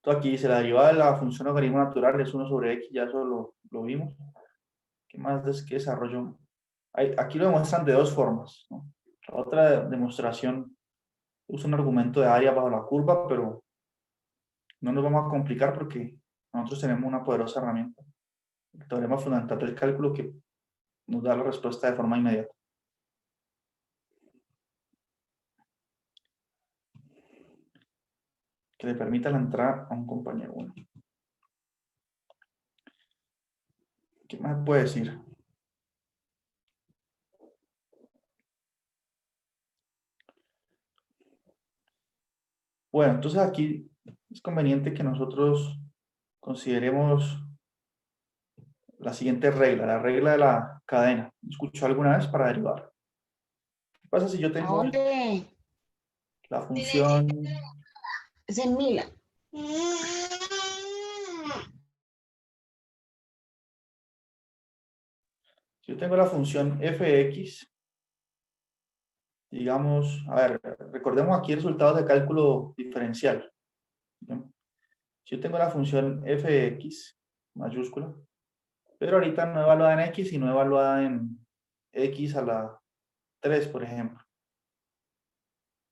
Entonces aquí dice la derivada de la función logaritmo natural es 1 sobre x, ya eso lo vimos. ¿Qué más qué desarrollo? Aquí lo demuestran de dos formas, ¿no? La otra demostración usa un argumento de área bajo la curva, pero no nos vamos a complicar porque nosotros tenemos una poderosa herramienta, el teorema fundamental del cálculo, que nos da la respuesta de forma inmediata. Que le permita la entrada a un compañero. Bueno, ¿qué más puede decir? Bueno, entonces aquí es conveniente que nosotros consideremos la siguiente regla, la regla de la cadena. ¿Escuchó alguna vez para derivar? ¿Qué pasa si yo ¿A tengo dónde? la función, Es en Mila. si yo tengo la función fx, digamos, a ver, recordemos aquí resultados de cálculo diferencial, ¿no? Si yo tengo la función fx mayúscula, pero ahorita no evaluada en x, sino evaluada en x a la 3, por ejemplo.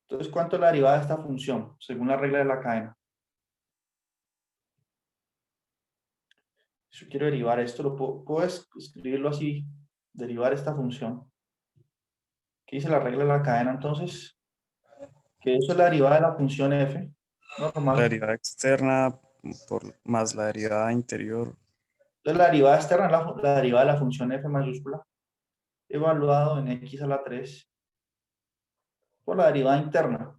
Entonces, ¿cuánto es la derivada de esta función, según la regla de la cadena? Si yo quiero derivar esto, puedo escribirlo así, derivar esta función. ¿Qué dice la regla de la cadena? Entonces, que eso es la derivada de la función f La normal. derivada externa más la derivada interior. Entonces, la derivada externa es la derivada de la función f mayúscula, evaluado en x a la 3 por la derivada interna.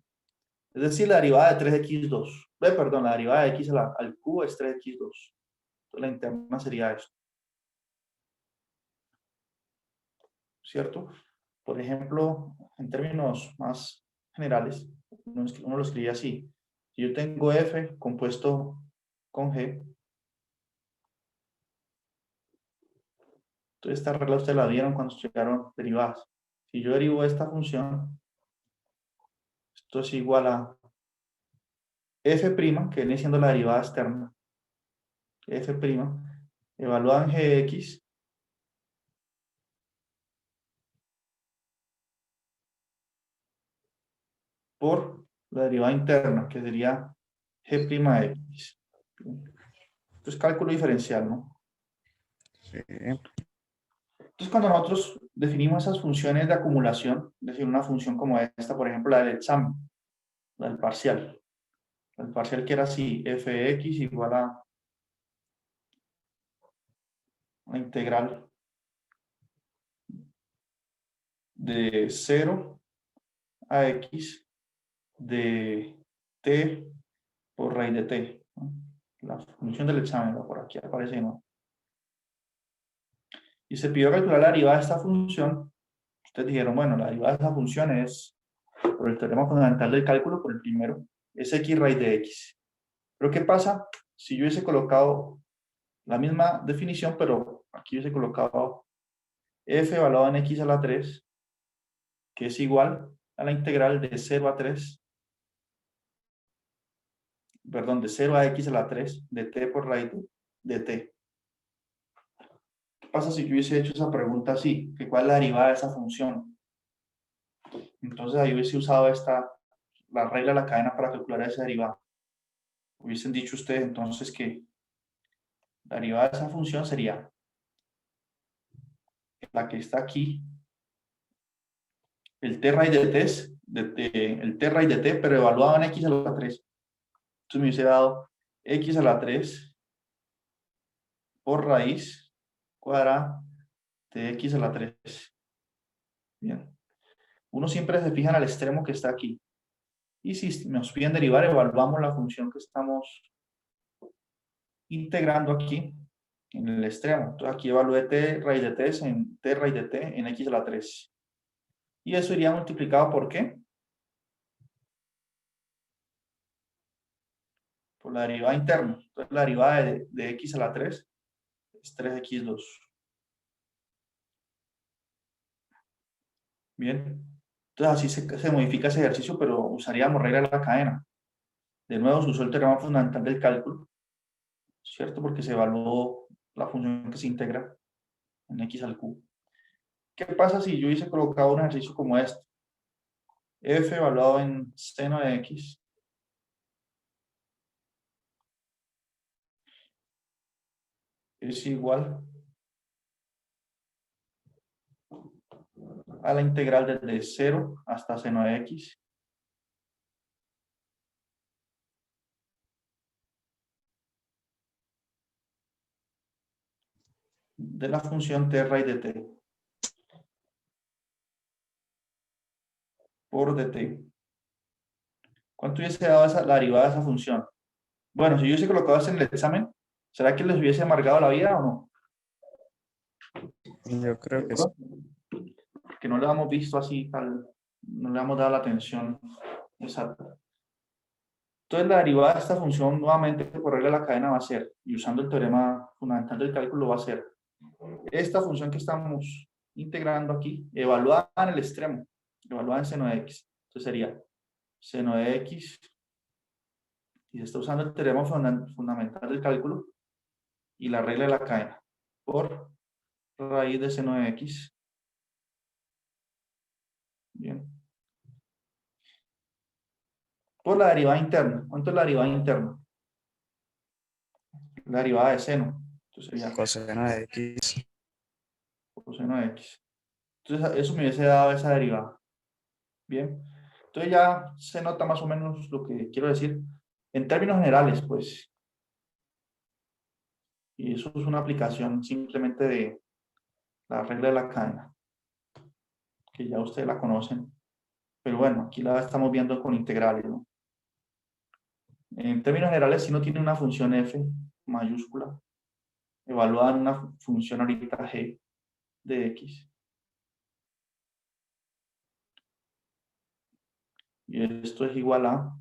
Es decir, la derivada de 3x2. Perdón, la derivada de x al cubo es 3x2. Entonces, la interna sería esto. ¿Cierto? Por ejemplo, en términos más generales, uno lo escribe así. Si yo tengo f compuesto con g, entonces esta regla ustedes la vieron cuando estudiaron derivadas. Si yo derivo esta función, esto es igual a f', que viene siendo la derivada externa, f', evaluada en gx, por la derivada interna, que sería g'(x). Esto es cálculo diferencial, ¿no? Sí. Entonces, cuando nosotros definimos esas funciones de acumulación, es decir, una función como esta, por ejemplo, la del examen, la del parcial. El parcial que era así, fx igual a la integral de 0 a x de t por raíz de t, ¿no? La función del examen, por aquí aparece, ¿no? Y se pidió calcular la derivada de esta función. Ustedes dijeron, bueno, la derivada de esta función es, por el teorema fundamental del cálculo, por el primero, es x raíz de x. Pero ¿qué pasa si yo hubiese colocado la misma definición, pero aquí hubiese colocado f evaluado en x a la 3, que es igual a la integral de 0 a 3, perdón, de 0 a x a la 3 de t por raíz de t? ¿Qué pasa si yo hubiese hecho esa pregunta así? ¿Que ¿Cuál es la derivada de esa función? Entonces ahí hubiese usado la regla de la cadena para calcular esa derivada. Hubiesen dicho ustedes entonces que la derivada de esa función sería la que está aquí, el t raíz de t, el t raíz de t, pero evaluado en x a la 3. Entonces me hubiese dado x a la 3 por raíz cuadrada de x a la 3. Bien. Uno siempre se fija en el extremo que está aquí. Y si nos piden derivar, evaluamos la función que estamos integrando aquí en el extremo. Entonces aquí evalué t raíz de t en t raíz de t en x a la 3. Y eso iría multiplicado por ¿qué? Por la derivada interna. Entonces la derivada de x a la 3 es 3x2. Bien. Entonces así se modifica ese ejercicio, pero usaríamos regla de la cadena. De nuevo, se usó el teorema fundamental del cálculo, ¿cierto? Porque se evaluó la función que se integra en x al q. ¿Qué pasa si yo hubiese colocado un ejercicio como este? F evaluado en seno de x es igual a la integral desde 0 hasta seno de x de la función t raíz de t por dt. ¿Cuánto hubiese dado la derivada de esa función? Bueno, si yo hubiese colocado eso en el examen, ¿será que les hubiese amargado la vida o no? Yo creo que sí. Porque no le hemos visto así, no le hemos dado la atención exacta. Entonces la derivada de esta función nuevamente por regla de la cadena va a ser, y usando el teorema fundamental del cálculo va a ser, esta función que estamos integrando aquí, evaluada en el extremo, evaluada en seno de x. Entonces sería seno de x, y se está usando el teorema fundamental del cálculo y la regla de la cadena, por raíz de seno de x. Bien. Por la derivada interna. ¿Cuánto es la derivada interna? La derivada de seno. Entonces sería Coseno de x. coseno de x. Entonces eso me hubiese dado esa derivada. Bien. Entonces ya se nota más o menos lo que quiero decir. En términos generales, pues. Y eso es una aplicación simplemente de la regla de la cadena. Que ya ustedes la conocen. Pero bueno, aquí la estamos viendo con integrales, ¿no? En términos generales, si no tiene una función f mayúscula, evaluada en una función ahorita g de x. Y esto es igual a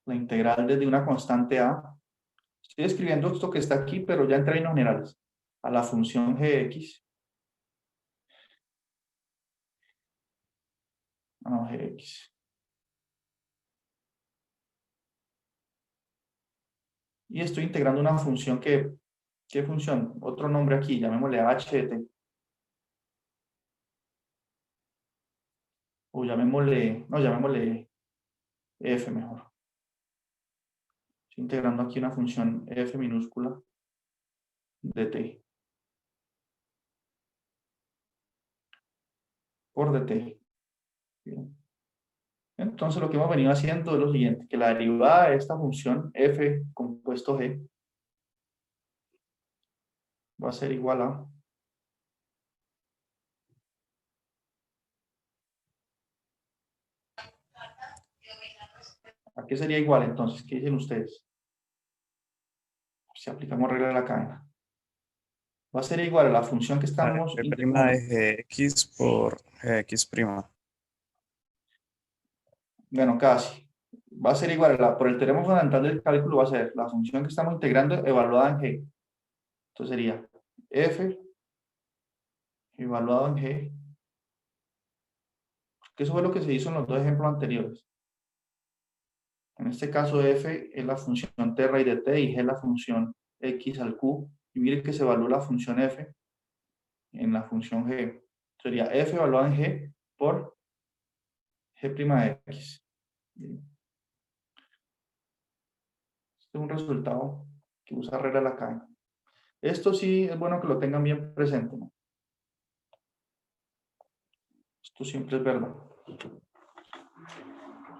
la integral desde una constante a. Estoy escribiendo esto que está aquí, pero ya en términos generales. A la función gx. No, gx. Y estoy integrando una función que, ¿qué función? Otro nombre aquí, llamémosle h de t. O llamémosle, no, llamémosle f mejor. Estoy integrando aquí una función f minúscula de t. Por dt. Bien. Entonces lo que hemos venido haciendo es lo siguiente, que la derivada de esta función f compuesto g va a ser igual ¿a qué sería igual entonces? ¿Qué dicen ustedes? Si aplicamos regla de la cadena. Va a ser igual a la función que A estamos f' integrando. de gx por gx'. Bueno, casi. Va a ser igual a por el teorema fundamental del cálculo, va a ser la función que estamos integrando evaluada en g. Entonces sería f evaluado en g, que eso fue lo que se hizo en los dos ejemplos anteriores. En este caso f es la función t raíz de t y g es la función x al q. Y miren que se evalúa la función f en la función g. Sería f evaluado en g por g' de x. Este es un resultado que usa regla de la cadena. Esto sí es bueno que lo tengan bien presente, ¿no? Esto siempre es verdad.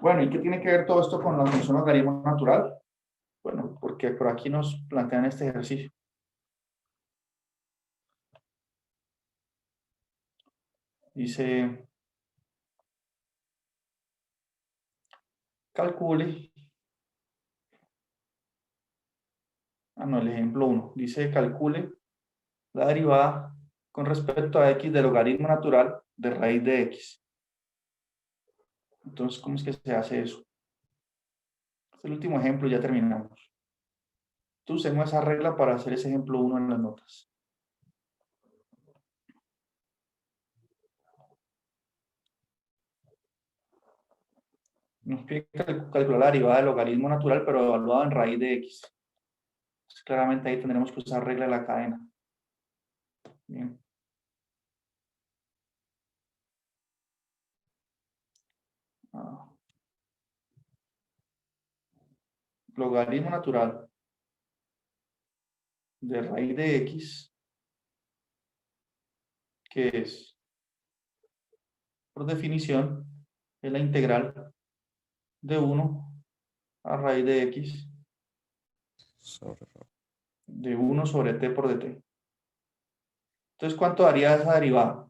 Bueno, ¿y qué tiene que ver todo esto con la función logaritmo natural? Bueno, porque por aquí nos plantean este ejercicio. Dice, calcule. No, el ejemplo 1. Dice, calcule la derivada con respecto a x del logaritmo natural de raíz de x. Entonces, ¿cómo es que se hace eso? Este es el último ejemplo, ya terminamos. Entonces, usemos esa regla para hacer ese ejemplo 1 en las notas. Nos pide calcular la derivada del logaritmo natural, pero evaluado en raíz de x. Pues claramente ahí tendremos que usar regla de la cadena. Bien. Logaritmo natural de raíz de x, que es, por definición, es la integral de 1 a raíz de x Sobre de 1 sobre t por dt. Entonces, ¿cuánto daría esa derivada?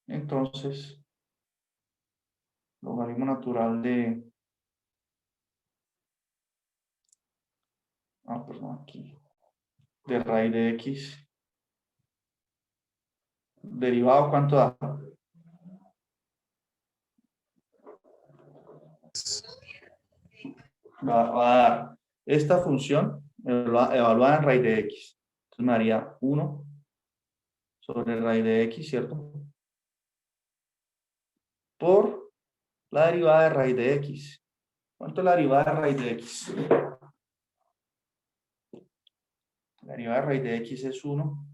Entonces, logaritmo natural de... perdón, aquí. De raíz de x. ¿Derivado cuánto da? Va a dar esta función evaluada en raíz de x. Entonces me daría 1 sobre raíz de x, ¿cierto? Por la derivada de raíz de x. ¿Cuánto es la derivada de raíz de x? La derivada de raíz de x es 1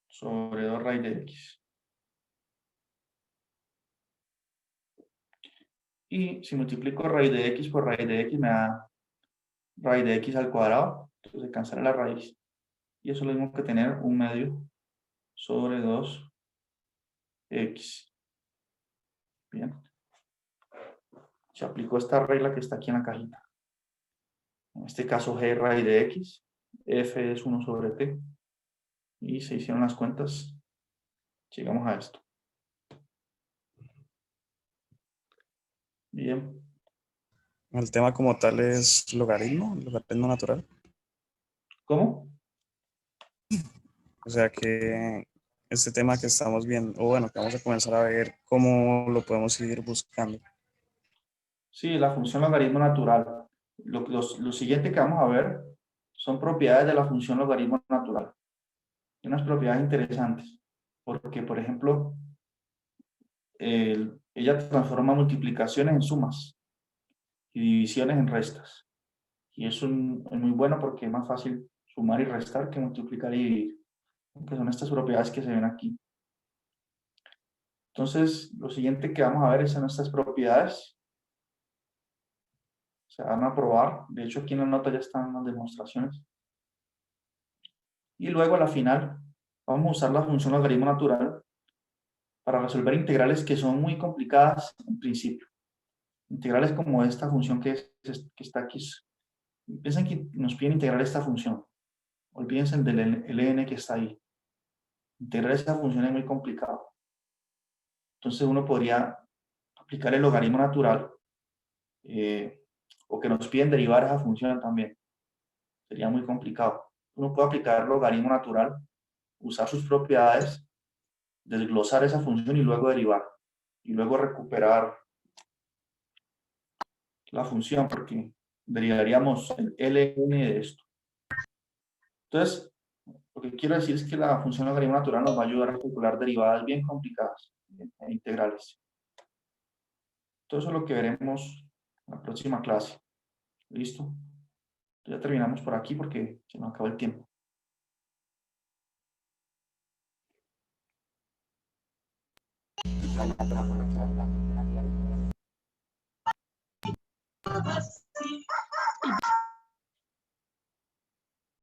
sobre 2 raíz de x. Y si multiplico raíz de x por raíz de x me da raíz de x al cuadrado. Entonces se cancela la raíz. Y eso es lo mismo que tener 1/2 sobre 2x. Bien. Se aplicó esta regla que está aquí en la cajita. En este caso g raíz de x, f es 1 sobre t. Y se hicieron las cuentas. Llegamos a esto. Bien. el tema como tal es logaritmo natural. ¿Cómo? O sea que este tema que estamos viendo, o bueno, que vamos a comenzar a ver cómo lo podemos seguir buscando. Sí, la función logaritmo natural. Lo siguiente que vamos a ver son propiedades de la función logaritmo natural. Hay unas propiedades interesantes, porque, por ejemplo, ella transforma multiplicaciones en sumas y divisiones en restas. Y eso es muy bueno porque es más fácil sumar y restar que multiplicar y dividir, que son estas propiedades que se ven aquí. Entonces, lo siguiente que vamos a ver son estas propiedades. Se van a probar. De hecho, aquí en la nota ya están las demostraciones. Y luego a la final vamos a usar la función logaritmo natural para resolver integrales que son muy complicadas en principio. Integrales como esta función que está aquí. Piensen que nos piden integrar esta función. Olvídense del ln que está ahí. Integrar esa función es muy complicado. Entonces uno podría aplicar el logaritmo natural o que nos piden derivar esa función también. Sería muy complicado. Uno puede aplicar el logaritmo natural, usar sus propiedades, desglosar esa función y luego derivar. Y luego recuperar la función porque derivaríamos el ln de esto. Entonces, lo que quiero decir es que la función logaritmo natural nos va a ayudar a calcular derivadas bien complicadas e integrales. Todo eso es lo que veremos en la próxima clase. ¿Listo? Ya terminamos por aquí porque se nos acabó el tiempo.